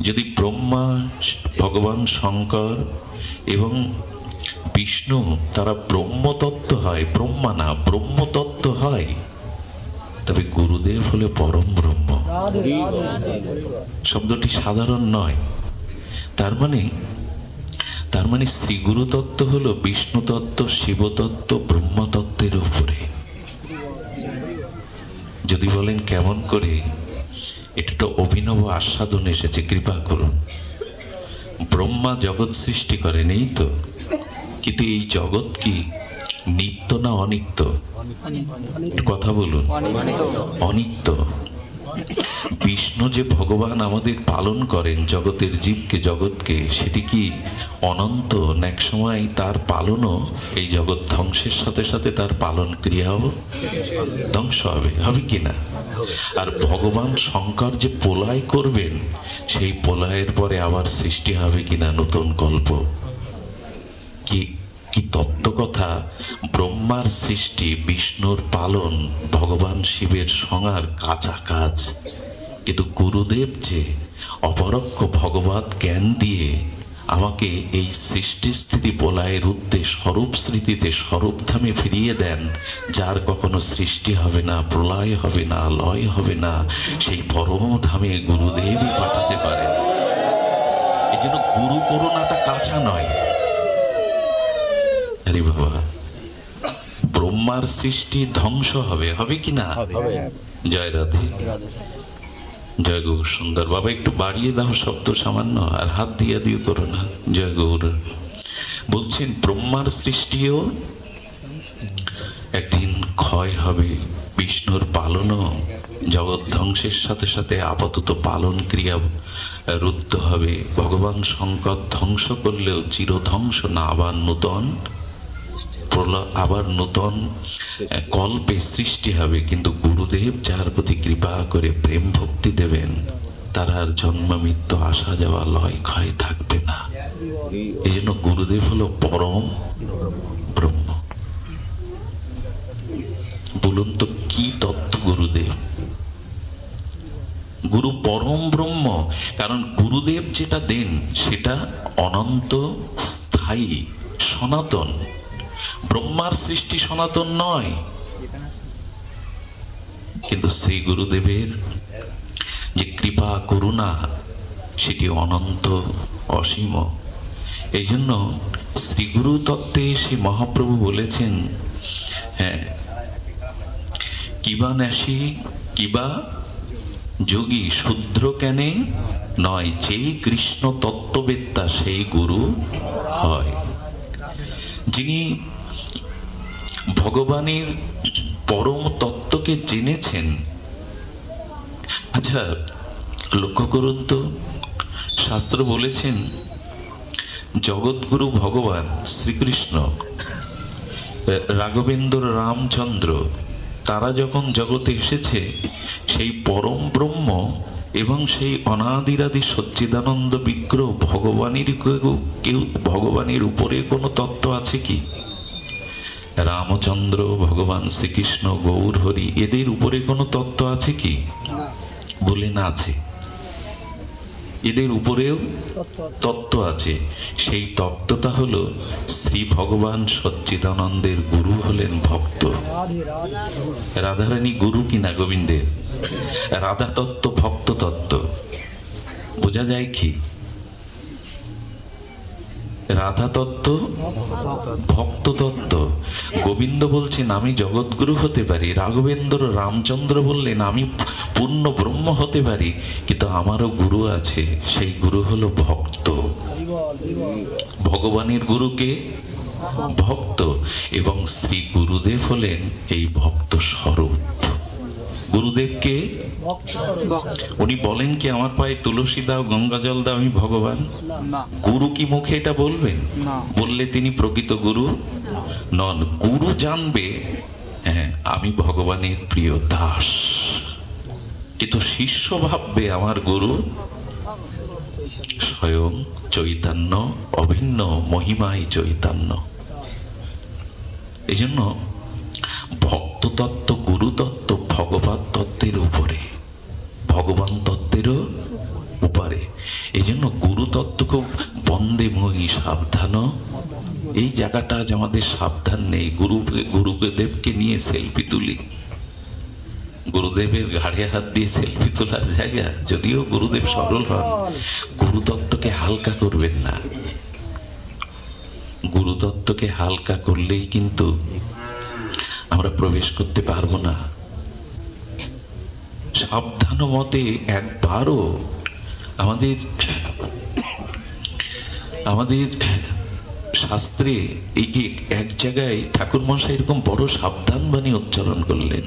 যদি ব্রহ্মা, ভগবান শঙ্কর এবং বিষ্ণু তারা ব্রহ্মতত্ত্ব হয়, ব্রহ্মা না ব্রহ্মতত্ত্ব হয়, তবে গুরুদেব হলে পরম ব্রহ্ম। শব্দটি সাধারণ নয়। তার মানে শ্রী গুরু তত্ত্ব হলো বিষ্ণু তত্ত্ব, শিব তত্ত্ব, ব্রহ্মতত্ত্বের উপরে। যদি বলেন কেমন করে, এটা তো অভিনব আস্বাদন এসেছে, কৃপা করুন। ব্রহ্মা জগৎ সৃষ্টি করেন, এই তো, কিন্তু এই জগৎ কি নিত্য না অনিত্য? কথা বলুন। অনিত্য। বিষ্ণু যে ভগবান আমাদের পালন করেন জগতের জীবকে, জগৎকে, সেটি কি অনন্ত? এক সময় তার পালনও এই জগৎ ধ্বংসের সাথে সাথে তার পালন ক্রিয়াও ধ্বংস হবে, হবে কিনা? আর ভগবান শঙ্কর যে প্রলয় করবেন, সেই প্রলয়ের পরে আবার সৃষ্টি হবে কিনা নতুন কল্প? কি কি তত্ত্ব কথা! ব্রহ্মার সৃষ্টি, বিষ্ণুর পালন, ভগবান শিবের সংহার, কাঁচা কাজ। কিন্তু গুরুদেব যে অপরোক্ষ ভগবত জ্ঞান দিয়ে আমাকে এই সৃষ্টি স্থিতি প্রলয়ের উদ্দেশ্য স্বরূপ স্মৃতিতে স্বরূপ ধামে ফিরিয়ে দেন, যার কখনো সৃষ্টি হবে না, প্রলয় হবে না, লয় হবে না, সেই পরম ধামে গুরুদেবই পাঠাতে পারেন। এই জন্য গুরু করুণাটা কাঁচা নয়। আরে বাবা, ব্রহ্মার সৃষ্টি ধ্বংস হবে, হবে কিনা? জয় রাধে, জয় গৌর সুন্দর। বাবা একটু বাড়িয়ে দাও শব্দ সামান্য, আর হাত দিয়ে দিও করো না। জয় গৌর। বলছেন ব্রহ্মার সৃষ্টিও একদিন ক্ষয় হবে, বিষ্ণুর পালনও জগৎ ধ্বংসের সাথে সাথে আপাতত পালন ক্রিয়া রুদ্ধ হবে। ভগবান শঙ্কর ধ্বংস করলেও চিরধ্বংস না, আবার নূতন কল্পে সৃষ্টি হবে। কিন্তু গুরুদেব যার প্রতি কৃপা করে প্রেম ভক্তি দেবেন, তার আর জন্ম মৃত্যু আসা যাওয়া লয় ক্ষয় থাকবে না। এই জন্য গুরুদেব হলো পরম ব্রহ্ম। বলুন তো কি তত্ত্ব গুরুদেব? গুরু পরম ব্রহ্ম। কারণ গুরুদেব যেটা দেন সেটা অনন্ত, স্থায়ী, সনাতন। ব্রহ্মার সৃষ্টি সনাতন নয়, কিন্তু শ্রী গুরুদেবের যে কৃপা করুণা সেটি অনন্ত, অসীম। এই জন্য শ্রী গুরু তত্ত্বে শ্রী মহাপ্রভু বলেছেন, হ্যাঁ, কিবা ন্যাসী কিবা যোগী শূদ্র কেনে নয়, যেই কৃষ্ণ তত্ত্ববেত্তা সেই গুরু হয়। যিনি ভগবানের পরম তত্ত্বকে জেনেছেন। আচ্ছা লক্ষ্য করুন তো, শাস্ত্র বলেছেন জগৎগুরু ভগবান শ্রীকৃষ্ণ, রাঘবেন্দ্র, রামচন্দ্র, তারা যখন জগতে এসেছে, সেই পরম ব্রহ্ম এবং সেই অনাদিরাদি সচ্চিদানন্দ বিগ্রহ ভগবানের কেউ ভগবানের উপরে কোনো তত্ত্ব আছে কি? রামচন্দ্র, ভগবান শ্রীকৃষ্ণ, গৌর হরি, এদের উপরে কোনো তত্ত্ব আছে কি? বলেন আছে। এদের উপরেও তত্ত্ব আছে। সেই তত্ত্বটা হলো শ্রী ভগবান সচ্চিদানন্দের গুরু হলেন ভক্ত। রাধারানী গুরু কিনা গোবিন্দের? রাধা তত্ত্ব, ভক্ত তত্ত্ব বোঝা যায় কি? রাধা তত্ত্ব, ভক্ত তত্ত্ব। গোবিন্দ বলছেন আমি জগৎগুরু হতে পারি, রাঘবেন্দ্র, রামচন্দ্র বললেন আমি পূর্ণ ব্রহ্ম হতে পারি, কিন্তু আমারও গুরু আছে, সেই গুরু হলো ভক্ত। ভগবানের গুরুকে ভক্ত, এবং শ্রী গুরুদেব হলেন এই ভক্ত স্বরূপ। গুরুদেবকে উনি বলেন কি আমার পায়ে তুলসী দাও, গঙ্গা জল দাও, আমি ভগবান? গুরু কি মুখে এটা বলবেন? বললে তিনি প্রকৃত গুরু নন। গুরু জানবে হ্যাঁ আমি ভগবানের প্রিয় দাস, কিন্তু শিষ্য ভাববে আমার গুরু স্বয়ং চৈতন্য, অভিন্ন মহিমায় চৈতন্য। এই জন্য ভক্ত তত্ত্ব, গুরু তত্ত্ব ভগবত তত্ত্বের উপরে, ভগবান তত্ত্বেরও উপরে। এই জন্য গুরুতত্ত্বকে বন্দে মই সাবধান, এই জায়গাটা আজ আমাদের সাবধান নেই। গুরুদেবকে নিয়ে সেলফি তুলি, গুরুদেবের ঘাড়ে হাত দিয়ে সেলফি তোলার জায়গা। যদিও গুরুদেব সরল হন, গুরুতত্ত্বকে হালকা করবেন না। গুরুতত্ত্বকে হালকা করলেই কিন্তু আমরা প্রবেশ করতে পারবো না। সাবধান মতে একবারও আমাদের শাস্ত্রে এই এক জায়গায় ঠাকুর মশাই এরকম বড় সাবধান বাণী উচ্চারণ করলেন,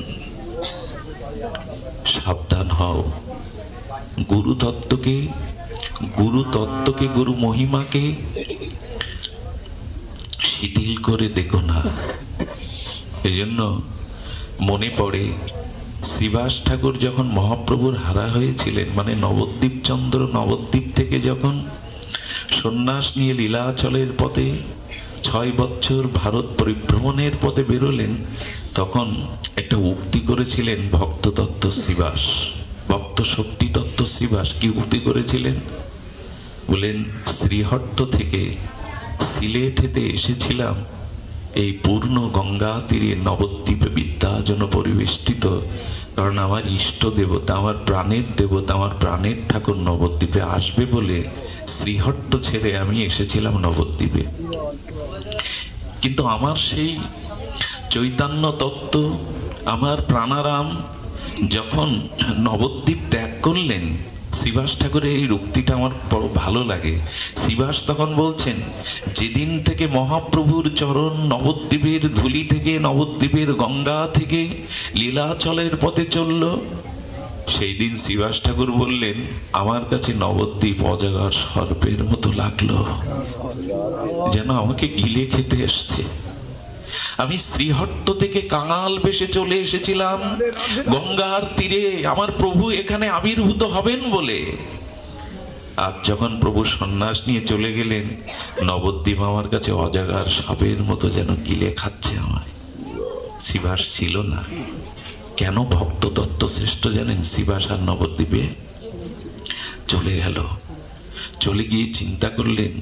সাবধান হও, গুরুতত্ত্বকে, গুরু মহিমাকে শিথিল করে দেখো না। এই জন্য মনে পড়ে শ্রীবাস ঠাকুর যখন মহাপ্রভুর হারা হয়েছিলেন, মানে নবদ্বীপ চন্দ্র নবদ্বীপ থেকে যখন সন্ন্যাস নিয়ে লীলাচলের পথে 6 বছর ভারত পরিভ্রমণের পথে বেরোলেন, তখন একটা উক্তি করেছিলেন ভক্ত তত্ত্ব শ্রীবাস, ভক্ত শক্তি তত্ত্ব শ্রীবাস। কি উক্তি করেছিলেন? বলেন, শ্রীহট্ট থেকে সিলেটেতে এসেছিলাম এই পূর্ণ গঙ্গা তীরে নবদ্বীপে বিদ্যাজন পরিবেষ্টিত, কারণ আমার ইষ্ট দেবতা, আমার প্রাণের দেবতা, আমার প্রাণের ঠাকুর নবদ্বীপে আসবে বলে শ্রীহট্ট ছেড়ে আমি এসেছিলাম নবদ্বীপে। কিন্তু আমার সেই চৈতন্য তত্ত্ব, আমার প্রাণারাম যখন নবদ্বীপ ত্যাগ করলেন, শ্রীবাস ঠাকুরের এই উক্তিটা আমার বড় ভালো লাগে। শ্রীবাস তখন বলছেন, যেদিন থেকে মহাপ্রভুর চরণ নবদ্বীপের ধুলি থেকে, নবদ্বীপের গঙ্গা থেকে লীলাচলের পথে চলল, সেই দিন শ্রীবাস ঠাকুর বললেন, আমার কাছে নবদ্বীপ অজগর সর্পের মতো লাগলো, যেন আমাকে গিলে খেতে এসছে। আমি শ্রীহট্ট থেকে কাঙাল বেশে চলে এসেছিলাম গঙ্গার তীরে আমার প্রভু এখানে আবির্ভূত হবেন বলে। আজ যখন প্রভু সন্ন্যাস নিয়ে চলে গেলেন, নবদ্বীপ আমার কাছে অজগর সাপের মতো যেন গিলে খাচ্ছে আমায়। শ্রীবাস ছিল না। কেন ভক্ত তত্ত্ব শ্রেষ্ঠ জানেন? শ্রীবাস আর নবদ্বীপে চলে গেল। চলে গিয়ে চিন্তা করলেন,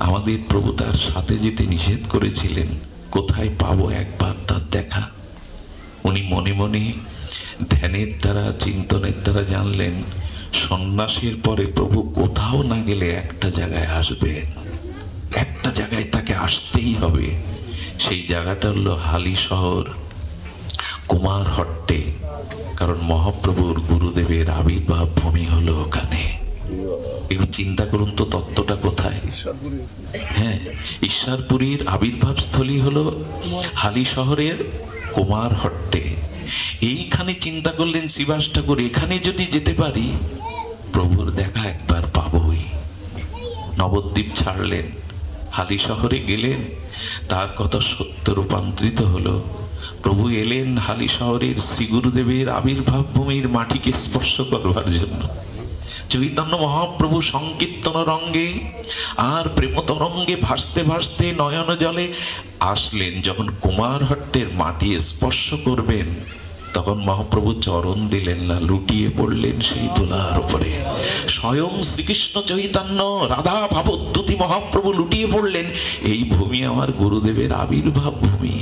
আমাদের প্রভু তার সাথে যেতে নিষেধ করেছিলেন, কোথায় পাবো একবার তার দেখা। উনি মনে মনে ধ্যানের দ্বারা, চিন্তনের দ্বারা জানলেন, সন্ন্যাসের পরে প্রভু কোথাও না গেলে একটা জায়গায় আসবেন, একটা জায়গায় তাকে আসতেই হবে। সেই জায়গাটা হলো হালিশহর, কুমারহট্টে। কারণ মহাপ্রভুর গুরুদেবের আবির্ভাব ভূমি হলো ওখানে। একটু চিন্তা করুন তো তত্ত্বটা কোথায়। হ্যাঁ, ঈশ্বরপুরীর আবির্ভাব স্থলী হলো হালিশহরের কুমারহট্টে। এইখানে চিন্তা করলেন শ্রীবাস ঠাকুর, এখানে যদি যেতে পারি প্রভুর দেখা একবার পাবই। নবদ্বীপ ছাড়লেন, হালিশহরে গেলেন, তার কথা সত্য রূপান্তরিত হলো। প্রভু এলেন হালিশহরের শ্রী গুরুদেবের আবির্ভাব ভূমির মাটিকে স্পর্শ করবার জন্য। চৈতন্য মহাপ্রভু সংকীর্তন রঙ্গে আর প্রেম তরঙ্গে ভাসতে ভাসতে নয়ন জলে আসলেন। যখন কুমারহট্টের মাটি স্পর্শ করবেন, তখন মহাপ্রভু চরণ দিলেন না, লুটিয়ে পড়লেন সেই ধুলার উপরে। স্বয়ং শ্রীকৃষ্ণ চৈতন্য রাধা ভাবদ্যুতি মহাপ্রভু লুটিয়ে পড়লেন, এই ভূমি আমার গুরুদেবের আবির্ভাব ভূমি।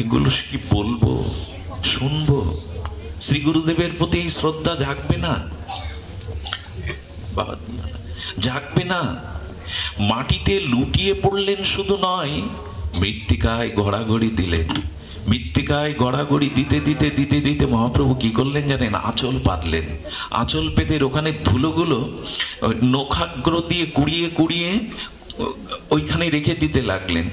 এগুলো কি বলবো, শুনবো? শ্রী গুরুদেবের প্রতি শ্রদ্ধা জাগবে না? জাগবে না? মাটিতে লুটিয়ে পড়লেন শুধু নয়, মৃত্তিকায় গড়াগড়ি দিলেন। মৃত্তিকায় গড়াগড়ি দিতে দিতে দিতে দিতে মহাপ্রভু কি করলেন জানেন? আঁচল পাতলেন। আঁচল পেতে ওখানে ধুলোগুলো নখাগ্র দিয়ে কুড়িয়ে কুড়িয়ে ওইখানে রেখে দিতে লাগলেন।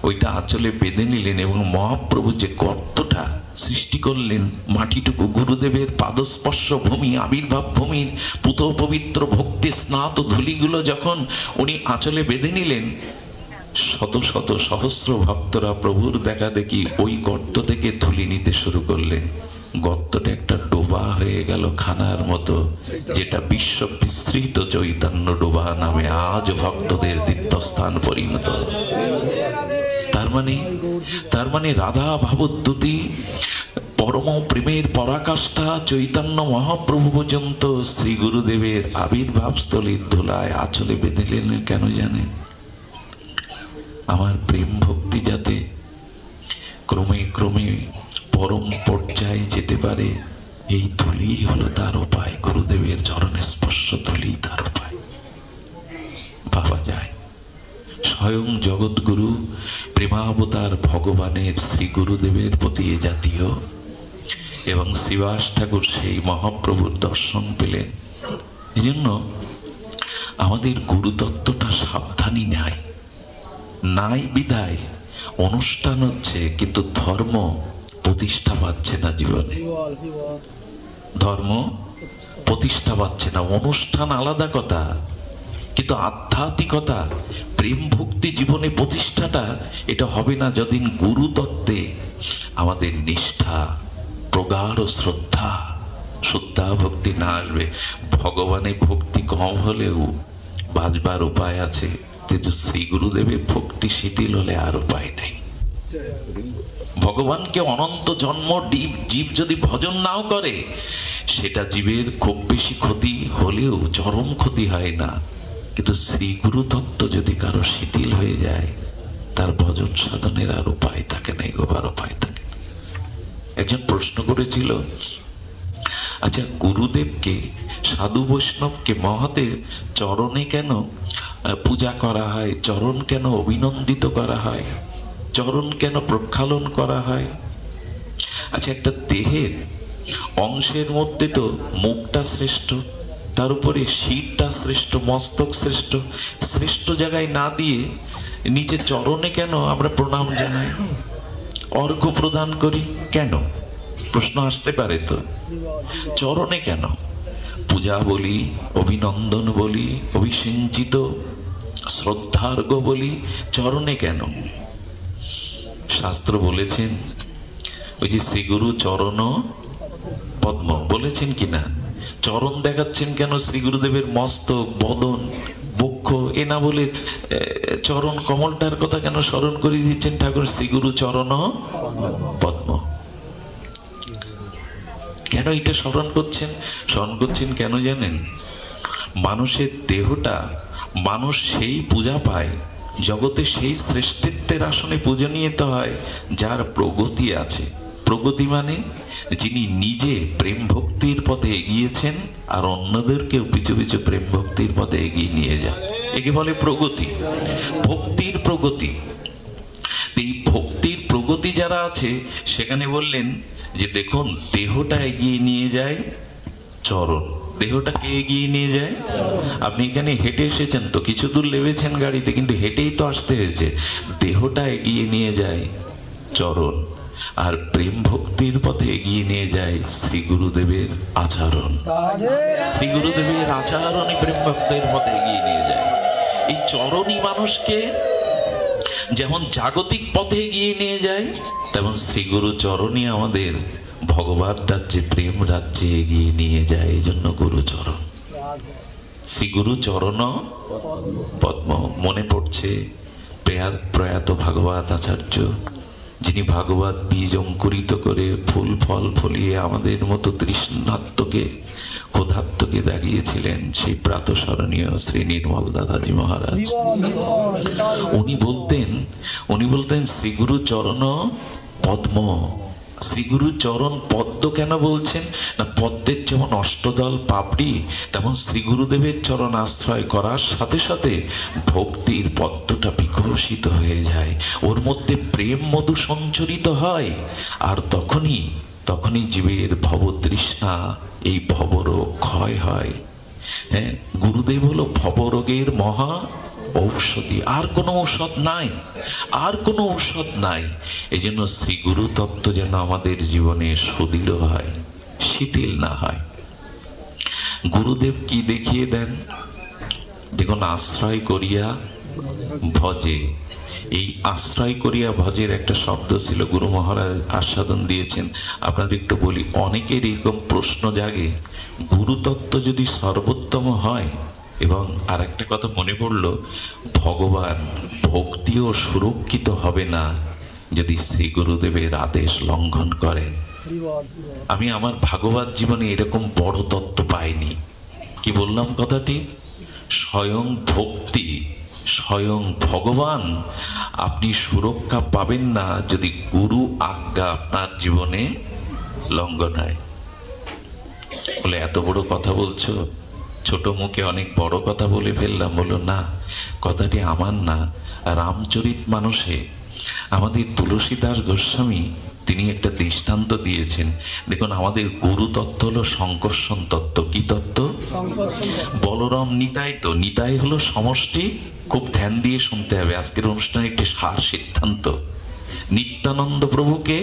ওইটা আঁচলে বেঁধে নিলেন এবং মহাপ্রভু যে গর্তটা সৃষ্টি করলেন, মাটিটুকু গুরুদেবের পাদস্পর্শ ভূমি, আবির্ভাব ভূমির পুত পবিত্র ভক্তি স্নাত ধুলিগুলো যখন উনি আঁচলে বেঁধে নিলেন, শত শত সহস্র ভক্তরা প্রভুর দেখা দেখি ওই গর্ত থেকে ধুলি নিতে শুরু করলেন। গর্তটা একটা ডোবা হয়ে গেল খানার মতো, যেটা বিশ্ব বিস্তৃত চৈতন্য ডোবা নামে আজ ভক্তদের তীর্থস্থান পরিণত। তার মানে রাধা ভাবদ্যুতি পরম প্রেমের পরাকাষ্ঠা চৈতন্য মহাপ্রভু পর্যন্ত শ্রী গুরুদেবের আবির্ভাব স্থলীর ধুলায় আঁচলে বেঁধেলেন কেন জানেন? আমার প্রেম ভক্তি যাতে ক্রমে ক্রমে পরম পর্যায়ে যেতে পারে, এই ধুলি হলো তার উপায়। গুরুদেবের চরণে স্পর্শ ধুলি তার উপায়। ভাবা যায় স্বয়ং জগৎগুরু প্রেমাবতার ভগবানের শ্রী গুরুদেবের প্রতি এ জাতীয়, এবং শ্রীবাস ঠাকুর সেই মহাপ্রভুর দর্শন পেলেন। এই জন্য আমাদের গুরুতত্ত্বটা সাবধানী নাই বিদায় অনুষ্ঠান হচ্ছে, কিন্তু ধর্ম প্রতিষ্ঠা পাচ্ছে না জীবনে। ধর্ম প্রতিষ্ঠা পাচ্ছে না। অনুষ্ঠান আলাদা কথা, কিন্তু আধ্যাত্মিকতা প্রেম ভক্তি জীবনে প্রতিষ্ঠাটা এটা হবে না যতদিন গুরু তত্ত্বে আমাদের নিষ্ঠা প্রগাঢ় শ্রদ্ধা ভক্তি না আসবে। ভগবানের ভক্তি কম হলেও বাঁচবার উপায় আছে, কিন্তু শ্রী গুরুদেবের ভক্তি শিথিল হলে আর উপায় নেই। ভগবানকে অনন্ত জন্ম জীব যদি ভজন নাও করে, সেটা জীবের খুব বেশি ক্ষতি হলেও চরম ক্ষতি হয় না। কিন্তু শ্রী গুরু তত্ত্ব যদি কারো শিথিল হয়ে যায়, তার ভজন সাধনের আর উপায় থাকে না, এগোবার উপায় থাকে না। একজন প্রশ্ন করেছিল, আচ্ছা গুরুদেবকে, সাধু বৈষ্ণবকে মহাদেব চরণে কেন পূজা করা হয়, চরণ কেন অভিনন্দিত করা হয়, চরণ কেন প্রক্ষালন করা হয়? আচ্ছা একটা দেহের অংশের মধ্যে তো মুখটা শ্রেষ্ঠ, তার উপরে শিরটা শ্রেষ্ঠ, মস্তক শ্রেষ্ঠ। শ্রেষ্ঠ জায়গায় না দিয়ে নিচে চরণে কেন আমরা প্রণাম জানাই, অর্ঘ্য প্রদান করি কেন? প্রশ্ন আসতে পারে তো, চরণে কেন পূজা বলি, অভিনন্দন বলি, অভিসিঞ্চিত শ্রদ্ধার্ঘ্য বলি, চরণে কেন? শাস্ত্র বলেছেন, ওই যে শ্রী গুরু চরণ পদ্ম বলেছেন কিনা, চরণ দেখাচ্ছেন কেন? শ্রী গুরুদেবের মস্তক, বদন, বক্ষ এ না বলে চরণ কমলটার কথা কেন স্মরণ করে দিচ্ছেন ঠাকুর? শ্রী গুরু চরণ পদ্ম কেন এটা স্মরণ করছেন? স্মরণ করছেন কেন জানেন? মানুষের দেহটা মানুষ সেই পূজা পায়, জগতে সেই শ্রেষ্ঠত্বের আসনে পূজনীয়তা হয় যার প্রগতি আছে। প্রগতি মানে যিনি নিজে প্রেম ভক্তির পথে এগিয়েছেন আর অন্যদেরকেও পিছু পিছু প্রেম ভক্তির পথে এগিয়ে নিয়ে যায়, একে বলে প্রগতি, ভক্তির প্রগতি। এই ভক্তির প্রগতি যারা আছে, সেখানে বললেন যে দেখুন দেহটা এগিয়ে নিয়ে যায় চরণ। দেহটাকে এগিয়ে নিয়ে যায়। আপনি এখানে হেঁটে এসেছেন তো, কিছু দূর লেবেছেন গাড়িতে, কিন্তু হেঁটেই তো আসতে হয়েছে। দেহটা এগিয়ে নিয়ে যায় চরণ, আর প্রেম ভক্তির পথে এগিয়ে নিয়ে যায় শ্রী গুরুদেবের আচরণ। শ্রী গুরুদেবের আচরণই প্রেম ভক্তের পথে এগিয়ে নিয়ে যায়। এই চরণই মানুষকে যেমন জাগতিক পথে এগিয়ে নিয়ে যায়, তেমন শ্রী গুরু চরণই আমাদের ভগবান রাজ্যে, প্রেম রাজ্যে এগিয়ে নিয়ে যায়। এই জন্য গুরু চরণ, শ্রী গুরু চরণ পদ্ম। মনে পড়ছে প্রয়াত ভাগবত আচার্য, যিনি ভাগবত বীজ অঙ্কুরিত করে ফুল ফল ফলিয়ে আমাদের মতো তৃষ্ণাত্মকে, ক্ষুধাত্মকে দাঁড়িয়েছিলেন, সেই প্রাতঃস্মরণীয় শ্রী নির্মল দাদাজি মহারাজ। উনি বলতেন শ্রী গুরু চরণ পদ্ম। শ্রী গুরু চরণ পদ্ম কেন বলছেন না? পদ্মের যেমন অষ্টদল পাপড়ি, তেমন শ্রী গুরুদেবের চরণ আশ্রয় করার সাথে সাথে ভক্তির পদ্মটা বিকশিত হয়ে যায়, ওর মধ্যে প্রেম মধু সঞ্চরিত হয়। আর তখনই জীবের ভবতৃষ্ণা, এই ভবরোগ ক্ষয় হয়। হ্যাঁ, গুরুদেব হলো ভবরোগের মহা ঔষধি। আর কোনো ঔষধ নাই, আর কোনো ঔষধ নাই। এই জন্য শ্রী গুরু তত্ত্ব যেন আমাদের জীবনে সুদৃঢ় হয়, শিথিল না হয়। গুরুদেব কি দেখিয়ে দেন? দেখুন, আশ্রয় করিয়া ভজে। এই আশ্রয় করিয়া ভজের একটা শব্দ ছিল, গুরু মহারাজ আস্বাদন দিয়েছেন। আপনাদের একটু বলি, অনেকের এরকম প্রশ্ন জাগে, গুরু তত্ত্ব যদি সর্বোত্তম হয়, এবং আর একটা কথা মনে পড়লো, ভগবান ভক্তিও সুরক্ষিত হবে না যদি শ্রী গুরুদেবের আদেশ লঙ্ঘন করেন। আমি আমার ভাগবত জীবনে এরকম বড় তত্ত্ব পাইনি। কি বললাম কথাটি? স্বয়ং ভক্তি, স্বয়ং ভগবান আপনি সুরক্ষা পাবেন না যদি গুরু আজ্ঞা আপনার জীবনে লঙ্ঘন হয়। বলে এত বড় কথা বলছো, ছোট মুখে অনেক বড় কথা বলে ফেললাম। বললো না, কথাটি আমার না, রামচরিত মানুষে আমাদের তুলসীদাস গোস্বামী তিনি একটা দৃষ্টান্ত দিয়েছেন। দেখুন, আমাদের গুরু তত্ত্ব হলো সংকর্ষণ তত্ত্ব। কি তত্ত্ব? বলরাম নিতাই। তো নিতাই হলো সমষ্টি। খুব ধ্যান দিয়ে শুনতে হবে, আজকের অনুষ্ঠানে একটি সার সিদ্ধান্ত। নিত্যানন্দ প্রভুকে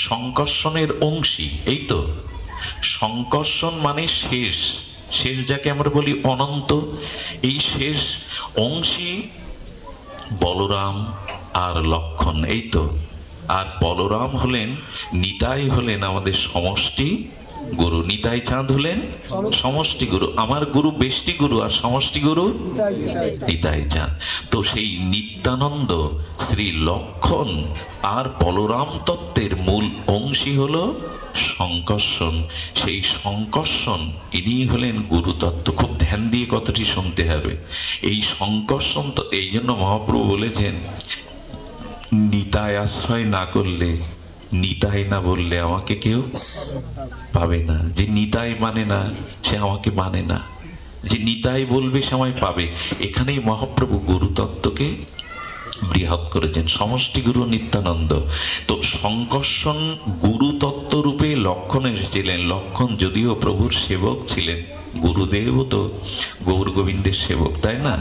সংকর্ষণের অংশী। এই তো সংকর্ষণ মানে শেষ, শেষ যাকে আমরা বলি অনন্ত, এই শেষ অংশী বলরাম আর লক্ষণ। এই তো, আর বলরাম হলেন, নিতাই হলেন আমাদের সমষ্টি গুরু। নিতাই চাঁদ হলেন সমষ্টি গুরু। আমার গুরু বেষ্টি গুরু, আর সমষ্টি গুরু নিতাই চাঁদ। তো সেই নিত্যানন্দ, শ্রী লক্ষণ আর বলরাম তত্ত্বের মূল অংশী হলো সংকর্ষণ। সেই সংকর্ষণ ইনি হলেন গুরু তত্ত্ব। খুব ধ্যান দিয়ে কথাটি শুনতে হবে। এই সংকর্ষণ তো এই জন্য মহাপ্রভু বলেছেন, নিতাই আশ্রয় না করলে, নিতাই না বললে আমাকে কেউ পাবে না। যে নিতাই মানে না সে আমাকে মানে না, যে নিতাই বলবে সে আমায় পাবে। এখানেই মহাপ্রভু গুরু তত্ত্বকে বৃহৎ করেছেন, সমষ্টি গুরু নিত্যানন্দ। তো সংকর্ষণ গুরু তত্ত্ব রূপে লক্ষণ এসেছিলেন। লক্ষণ যদিও প্রভুর সেবক ছিলেন, গুরুদেব তো গৌর গোবিন্দের সেবক, তাই না?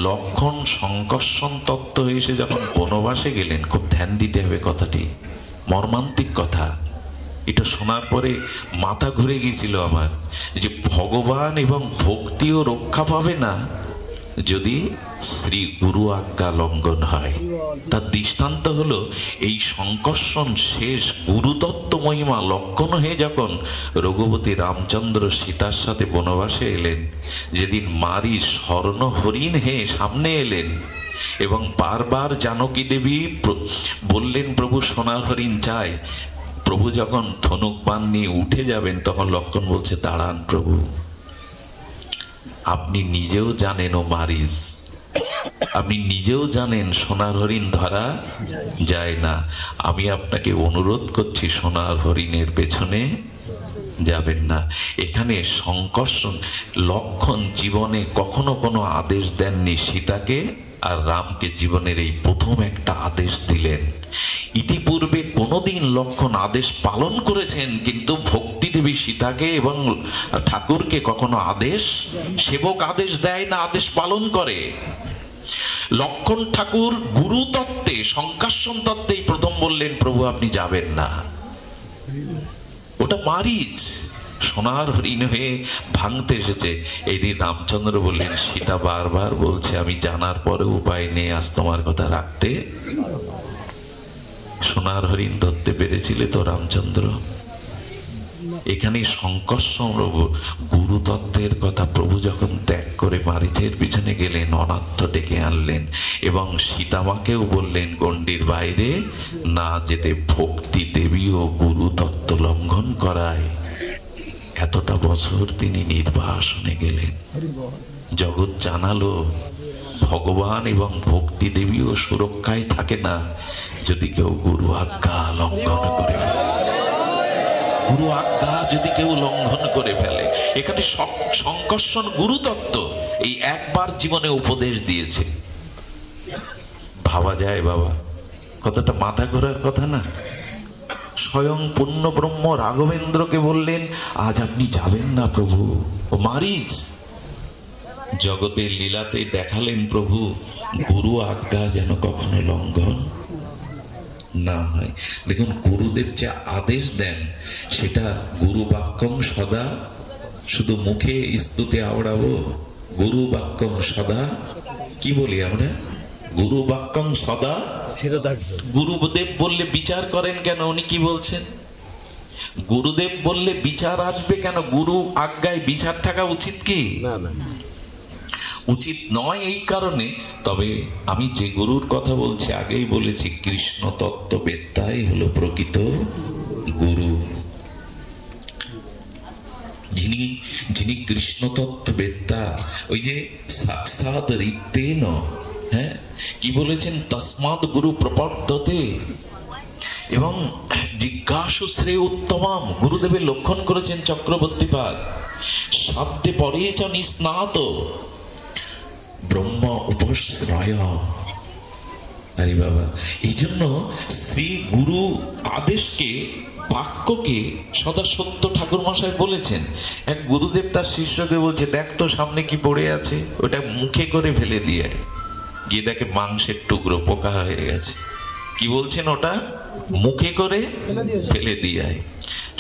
লক্ষণ সংকর্ষণ তত্ত্ব এসে যখন বনবাসে গেলেন, খুব ধ্যান দিতে হবে কথাটি, মর্মান্তিক কথা। এটা শোনার পরে মাথা ঘুরে গিয়েছিল আমার, যে ভগবান এবং ভক্তিও রক্ষা পাবে না যদি শ্রী গুরু আজ্ঞা লঙ্ঘন হয়। তার দৃষ্টান্ত হলো এই সংকর্ষণ শেষ গুরুতত্ত্ব মহিমা লক্ষণ হয়ে যখন রঘুপতি রামচন্দ্র সীতার সাথে বনবাসে এলেন, যেদিন মারি স্বর্ণ হরিণ হয়ে সামনে এলেন এবং বারবার জানকী দেবী বললেন প্রভু সোনার হরিণ চাই। প্রভু যখন ধনুক বাণ নিয়ে উঠে যাবেন, তখন লক্ষণ বলছে, দাঁড়ান প্রভু, আপনি নিজেও জানেন ও মারিস, আপনি নিজেও জানেন সোনার হরিণ ধরা যায় না। আমি আপনাকে অনুরোধ করছি সোনার হরিণের পেছনে যাবেন না। এখানে সংকর্ষণ লক্ষণ জীবনে কখনো কোনো আদেশ দেননি সীতাকে, আর রামকে জীবনের এই প্রথম একটা আদেশ দিলেন। ইতিপূর্বে কোনোদিন লক্ষণ আদেশ পালন করেছেন, কিন্তু ভক্তি দেবী সীতাকে এবং ঠাকুরকে কখনো আদেশ, সেবক আদেশ দেয় না, আদেশ পালন করে। লক্ষণ ঠাকুর গুরু তত্ত্বে, সংকর্ষণ তত্ত্বেই প্রথম বললেন, প্রভু আপনি যাবেন না। ওটা মারিচ সোনার হরিণ হয়ে ভাঙতে এসেছে। এই দিন রামচন্দ্র বললেন, সীতা বারবার বলছে আমি জানার পরে উপায় নেই আজ তোমার কথা রাখতে। সোনার হরিণ ধরতে পেরেছিলে তো রামচন্দ্র? এখানে সংকর্ষণ গুরু তত্ত্বের কথা প্রভু যখন ত্যাগ করে মারিচের পিছনে গেলেন, অনাথ ডেকে আনলেন এবং সীতামাকেও বললেন গণ্ডির বাইরে না যেতে। ভক্তি দেবীও গুরু তত্ত্ব লঙ্ঘন করায় এতটা বছর তিনি নির্বাসনে গেলেন। জগৎ জানালো ভগবান এবং ভক্তি দেবীও সুরক্ষায় থাকে না যদি কেউ গুরু আজ্ঞা লঙ্ঘন করে ফেলে। গুরু আজ্ঞা যদি কেউ লঙ্ঘন করে ফেলে, এখানে সংকর্ষণ গুরু তত্ত্ব এই একবার জীবনে উপদেশ দিয়েছে। ভাবা যায় বাবা, কতটা মাথা ঘোরার কথা না? স্বয়ং পূর্ণ ব্রহ্ম রাঘবেন্দ্রকে বললেন আজ আপনি যাবেন না প্রভু। ও মারিচ জগতের লীলাতে দেখালেন প্রভু গুরু আজ্ঞা যেন কখনো লঙ্ঘন না হয়। দেখুন, গুরুদেব যে আদেশ দেন সেটা গুরু বাক্যং সদা, শুধু মুখে স্তুতি আওড়াবো, গুরু বাক্যং সদা কি বলি আমরা? গুরু বাক্যং সদা শিরোধার্য। গুরুদেব বললে বিচার করেন কেন? উনি কি বলছেন? গুরুদেব বললে বিচার আসবে কেন? গুরু আজ্ঞায় বিচার থাকা উচিত কি? না না। উচিত নয় এই কারণে। তবে আমি যে গুরুর কথা বলছি আগেই বলেছি, কৃষ্ণ তত্ত্ববেত্তাই হলো প্রকৃত গুরু। যিনি যিনি কৃষ্ণ তত্ত্ববেত্তা, ওই যে সাক্ষাৎ ঋক্তেন, হ্যাঁ কি বলেছেন, তস্মাৎ গুরু প্রপদ্যতে, এবং জিজ্ঞাসু শ্রেয় উত্তমম, গুরুদেবের লক্ষণ করেছেন চক্রবর্তী পাদ, শব্দে পরে চ নিস্নাত ব্রহ্ম উপশ্রয়। আরে বাবা, এই জন্য শ্রী গুরু আদেশকে, বাক্যকে সদা সত্য ঠাকুর মশাই বলেছেন। এক গুরুদেব তার শিষ্যকে বলছে, দেখ তো সামনে কি পড়ে আছে, ওটা মুখে করে ফেলে দিয়ে, গিয়ে দেখে মাংসের টুকরো পোকা হয়ে গেছে। কি বলছেন, ওটা মুখে করে ফেলে দিয়ে।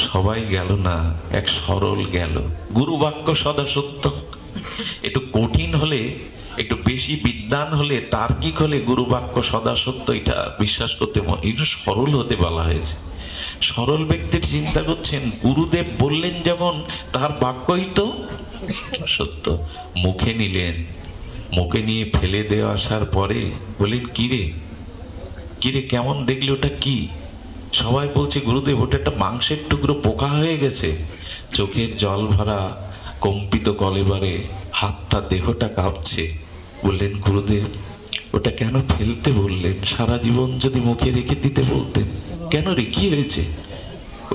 সবাই গেল না, এক সরল গেল। গুরু বাক্য সদা সত্য। একটু কঠিন হলে, একটু বেশি বিদ্বান হলে, তার্কিক হলে গুরু বাক্য সদা সত্য এটা বিশ্বাস করতে, একটু সরল হতে বলা হয়েছে। সরল ব্যক্তির চিন্তা করছেন, গুরুদেব বললেন যখন, তার বাক্যই তো সত্য। মুখে নিলেন, মুখে নিয়ে ফেলে দেওয়া আসার পরে বলেন, কিরে কিরে কেমন দেখলি, ওটা কি? সবাই বলছে, গুরুদেব ওটা একটা মাংসের টুকরো, পোকা হয়ে গেছে। চোখের জল ভরা, কম্পিত কলেবারে, হাতটা দেহটা কাঁপছে। বললেন, গুরুদেব ওটা কেন ফেলতে বললেন? সারা জীবন যদি মুখে রেখে দিতে বলতেন। কেন রে, কি হয়েছে?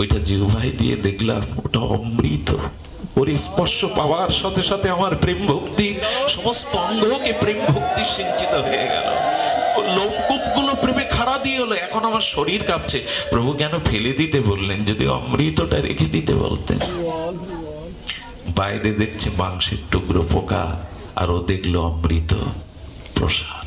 ওইটা জিহ্বায় দিয়ে দেখলাম ওটা অমৃত। ওর স্পর্শ পাওয়ার সাথে সাথে আমার প্রেম ভক্তি, সমস্ত অঙ্গকে প্রেম ভক্তি সিঞ্চিত হয়ে গেল। লোমকূপ গুলো প্রেমে খাড়া দিয়ে হলো, এখন আমার শরীর কাঁপছে। প্রভু কেন ফেলে দিতে বললেন? যদি অমৃতটা রেখে দিতে বলতেন। বাইরে দেখছে মাংসের টুকরো পোকা, আর ও দেখলো অমৃত প্রসাদ।